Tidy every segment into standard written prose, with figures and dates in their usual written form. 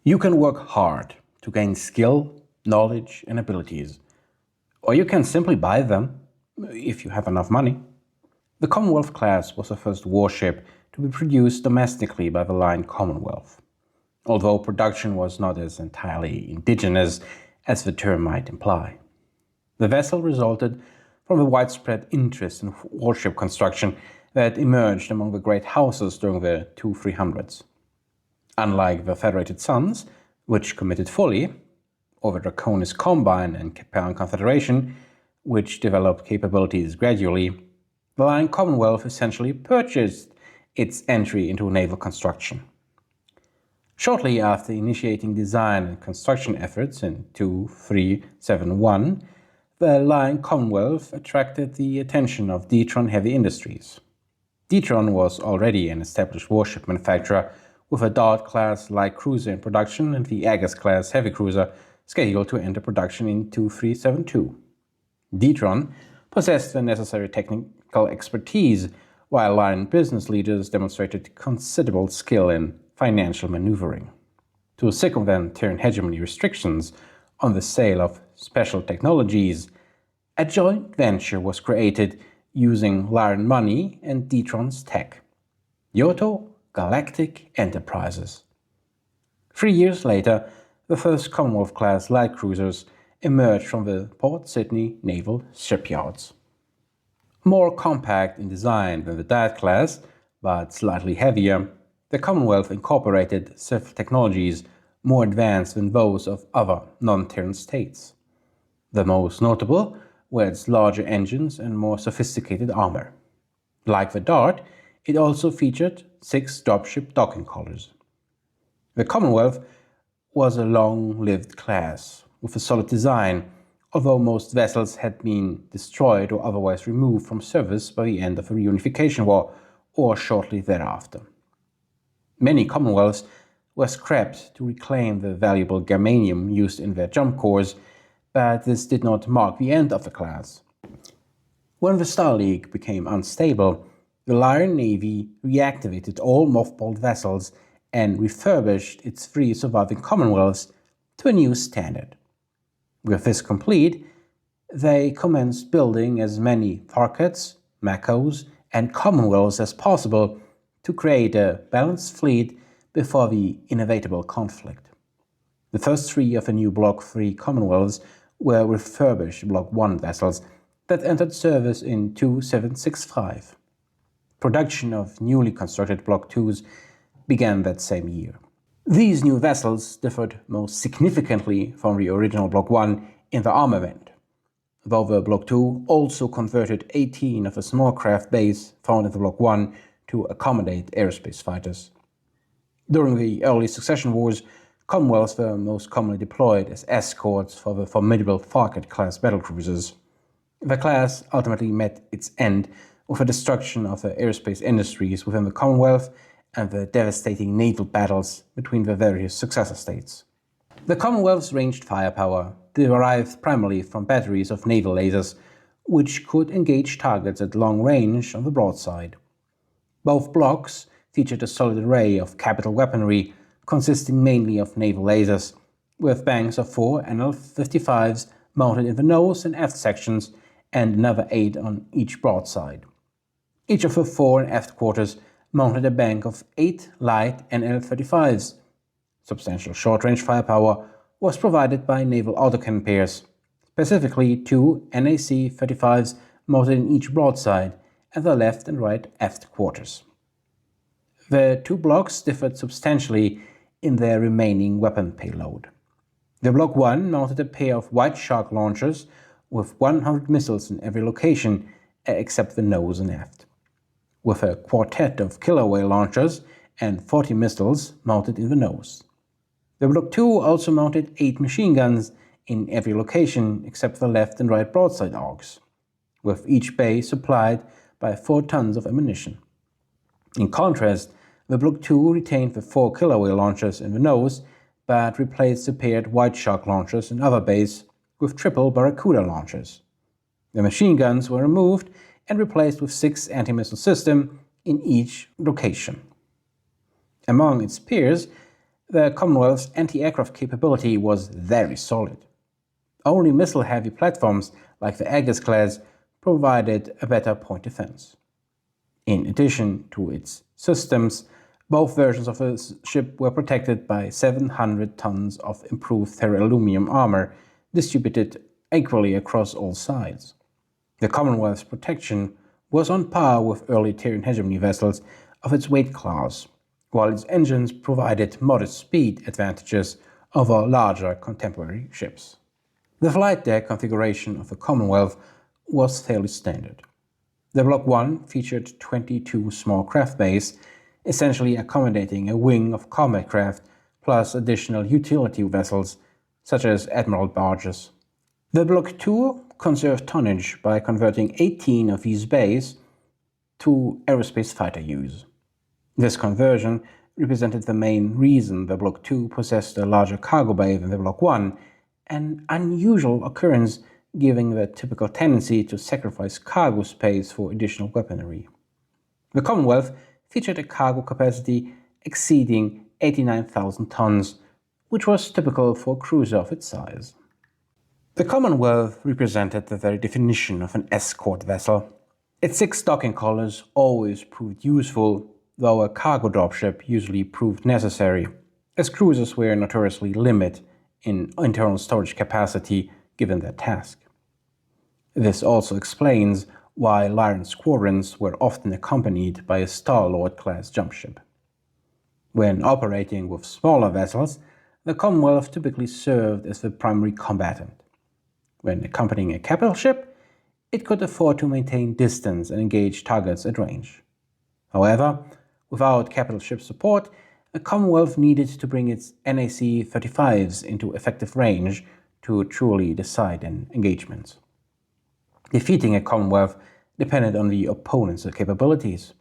You can work hard to gain skill, knowledge, and abilities, or you can simply buy them if you have enough money. The Commonwealth-class was the first warship to be produced domestically by the Lyran Commonwealth, although production was not as entirely indigenous as the term might imply. The vessel resulted from the widespread interest in warship construction that emerged among the great houses during the 200s-300s. Unlike the Federated Sons, which committed fully, or the Draconis Combine and Caperan Confederation, which developed capabilities gradually, the Lyran Commonwealth essentially purchased its entry into naval construction. Shortly after initiating design and construction efforts in 2371, the Lyran Commonwealth attracted the attention of Tron Heavy Industries. Tron was already an established warship manufacturer with a Dart-class light cruiser in production and the Aegis-class heavy cruiser scheduled to enter production in 2372. Tron possessed the necessary technical expertise, while Lyran business leaders demonstrated considerable skill in financial maneuvering. To circumvent Terran hegemony restrictions on the sale of special technologies, a joint venture was created using Lyran money and Tron's tech, Ioto Galactic Enterprises. 3 years later, the first Commonwealth-class light cruisers emerged from the Port Sydney Naval Shipyards. More compact in design than the Dart-class, but slightly heavier, the Commonwealth incorporated several technologies more advanced than those of other non-Terran states. The most notable were its larger engines and more sophisticated armor. Like the Dart, it also featured 6 dropship docking collars. The Commonwealth was a long-lived class with a solid design, although most vessels had been destroyed or otherwise removed from service by the end of the Reunification War or shortly thereafter. Many Commonwealths were scrapped to reclaim the valuable germanium used in their jump cores, but this did not mark the end of the class. When the Star League became unstable, the Lyran Navy reactivated all mothballed vessels and refurbished its 3 surviving Commonwealths to a new standard. With this complete, they commenced building as many Farkets, Makos, and Commonwealths as possible to create a balanced fleet before the inevitable conflict. The first 3 of the new Block 3 Commonwealths were refurbished Block 1 vessels that entered service in 2765. Production of newly constructed Block 2s began that same year. These new vessels differed most significantly from the original Block 1 in the armament, though the Block 2 also converted 18 of the small craft base found in the Block 1 to accommodate aerospace fighters. During the early succession wars, Commonwealths were most commonly deployed as escorts for the formidable Farket-class battlecruisers. The class ultimately met its end with the destruction of the aerospace industries within the Commonwealth and the devastating naval battles between the various successor states. The Commonwealth's ranged firepower derived primarily from batteries of naval lasers, which could engage targets at long range on the broadside. Both blocks featured a solid array of capital weaponry consisting mainly of naval lasers, with banks of 4 NL-55s mounted in the nose and aft sections and another 8 on each broadside. Each of the fore and aft quarters mounted a bank of 8 light NL-35s. Substantial short-range firepower was provided by naval autocannon pairs, specifically 2 NAC-35s mounted in each broadside at the left and right aft quarters. The 2 blocks differed substantially in their remaining weapon payload. The Block 1 mounted a pair of White Shark launchers with 100 missiles in every location except the nose and aft, with a quartet of killer whale launchers and 40 missiles mounted in the nose. The Block 2 also mounted 8 machine guns in every location except the left and right broadside arcs, with each bay supplied by 4 tons of ammunition. In contrast, the Block 2 retained the 4 killer whale launchers in the nose, but replaced the paired White Shark launchers in other bays with triple Barracuda launchers. The machine guns were removed and replaced with 6 anti-missile systems in each location. Among its peers, the Commonwealth's anti-aircraft capability was very solid. Only missile-heavy platforms like the Aegis-class provided a better point defense. In addition to its systems, both versions of the ship were protected by 700 tons of improved Terra aluminum armor distributed equally across all sides. The Commonwealth's protection was on par with early Terran Hegemony vessels of its weight class, while its engines provided modest speed advantages over larger contemporary ships. The flight deck configuration of the Commonwealth was fairly standard. The Block 1 featured 22 small craft bays, essentially accommodating a wing of combat craft plus additional utility vessels such as admiral barges. The Block 2 conserved tonnage by converting 18 of these bays to aerospace fighter use. This conversion represented the main reason the Block 2 possessed a larger cargo bay than the Block 1, an unusual occurrence given the typical tendency to sacrifice cargo space for additional weaponry. The Commonwealth featured a cargo capacity exceeding 89,000 tons, which was typical for a cruiser of its size. The Commonwealth represented the very definition of an escort vessel. Its 6 docking collars always proved useful, though a cargo dropship usually proved necessary, as cruisers were notoriously limited in internal storage capacity given their task. This also explains why Lyran squadrons were often accompanied by a Star-Lord-class jumpship. When operating with smaller vessels, the Commonwealth typically served as the primary combatant. When accompanying a capital ship, it could afford to maintain distance and engage targets at range. However, without capital ship support, the Commonwealth needed to bring its NAC-35s into effective range to truly decide in engagements. Defeating a Commonwealth depended on the opponent's capabilities.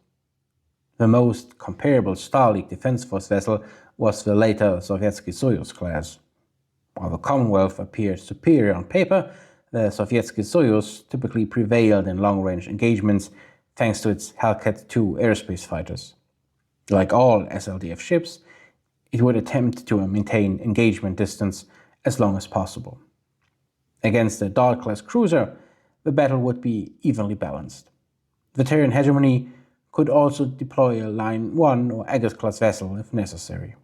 The most comparable Star League Defense Force vessel was the later Sovietsky Soyuz class. While the Commonwealth appeared superior on paper, the Sovietsky Soyuz typically prevailed in long-range engagements thanks to its Hellcat II aerospace fighters. Like all SLDF ships, it would attempt to maintain engagement distance as long as possible. Against a Dart-class cruiser, the battle would be evenly balanced. The Terran Hegemony could also deploy a Line 1 or Aegis-class vessel if necessary.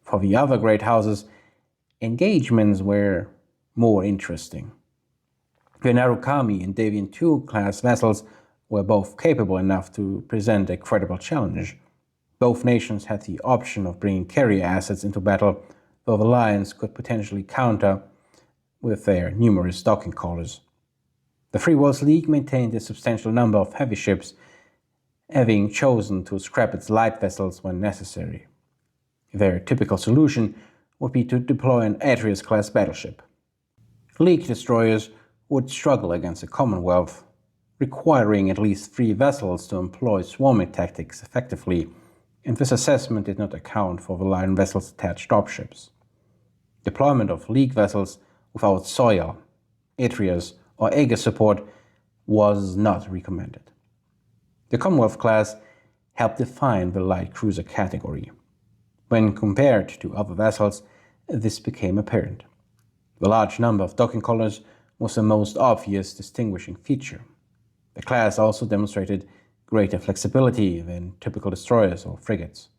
For the other great houses, engagements were more interesting. The Narukami and Deviant II class vessels were both capable enough to present a credible challenge. Both nations had the option of bringing carrier assets into battle, though the Lyrans could potentially counter with their numerous docking collars. The Free Worlds League maintained a substantial number of heavy ships, having chosen to scrap its light vessels when necessary. Their typical solution would be to deploy an Atreus-class battleship. League destroyers would struggle against the Commonwealth, requiring at least 3 vessels to employ swarming tactics effectively, and this assessment did not account for the Lyran vessels' attached dropships. Deployment of League vessels without Soya, Atreus, or Aegis support was not recommended. The Commonwealth-class helped define the light cruiser category. When compared to other vessels, this became apparent. The large number of docking collars was the most obvious distinguishing feature. The class also demonstrated greater flexibility than typical destroyers or frigates.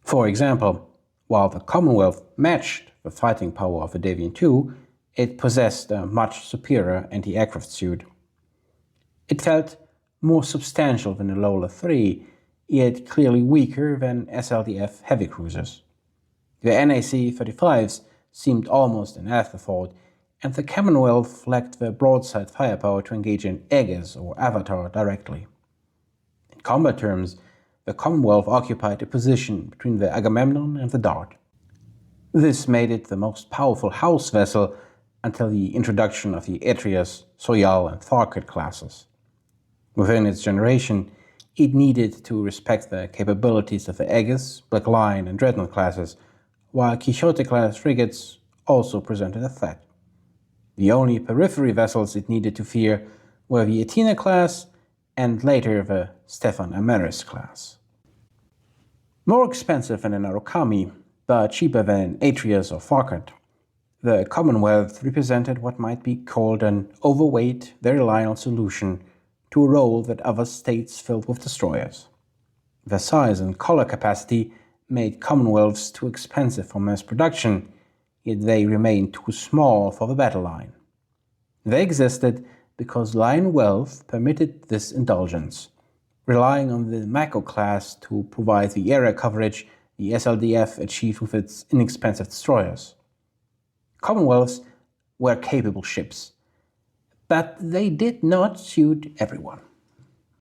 For example, while the Commonwealth matched the fighting power of the Deviant II, it possessed a much superior anti-aircraft suit. It felt more substantial than the Lola III, yet clearly weaker than SLDF heavy cruisers. The NAC-35s seemed almost an afterthought, and the Commonwealth lacked the broadside firepower to engage an Aegis or Avatar directly. In combat terms, the Commonwealth occupied a position between the Agamemnon and the Dart. This made it the most powerful house vessel until the introduction of the Atreus, Soyal, and Tharkit classes. Within its generation, it needed to respect the capabilities of the Aegis, Black Lion, and Dreadnought classes, while Quixote-class frigates also presented a threat. The only periphery vessels it needed to fear were the Athena class and later the Stefan Amaris class. More expensive than an Arukami, but cheaper than an Atreus or Farkand, the Commonwealth represented what might be called an overweight, very reliant solution to a role that other states filled with destroyers. Their size and color capacity made Commonwealths too expensive for mass production, yet they remained too small for the battle line. They existed because Lyran wealth permitted this indulgence, relying on the Mechwarrior-class to provide the area coverage the SLDF achieved with its inexpensive destroyers. Commonwealths were capable ships, but they did not suit everyone.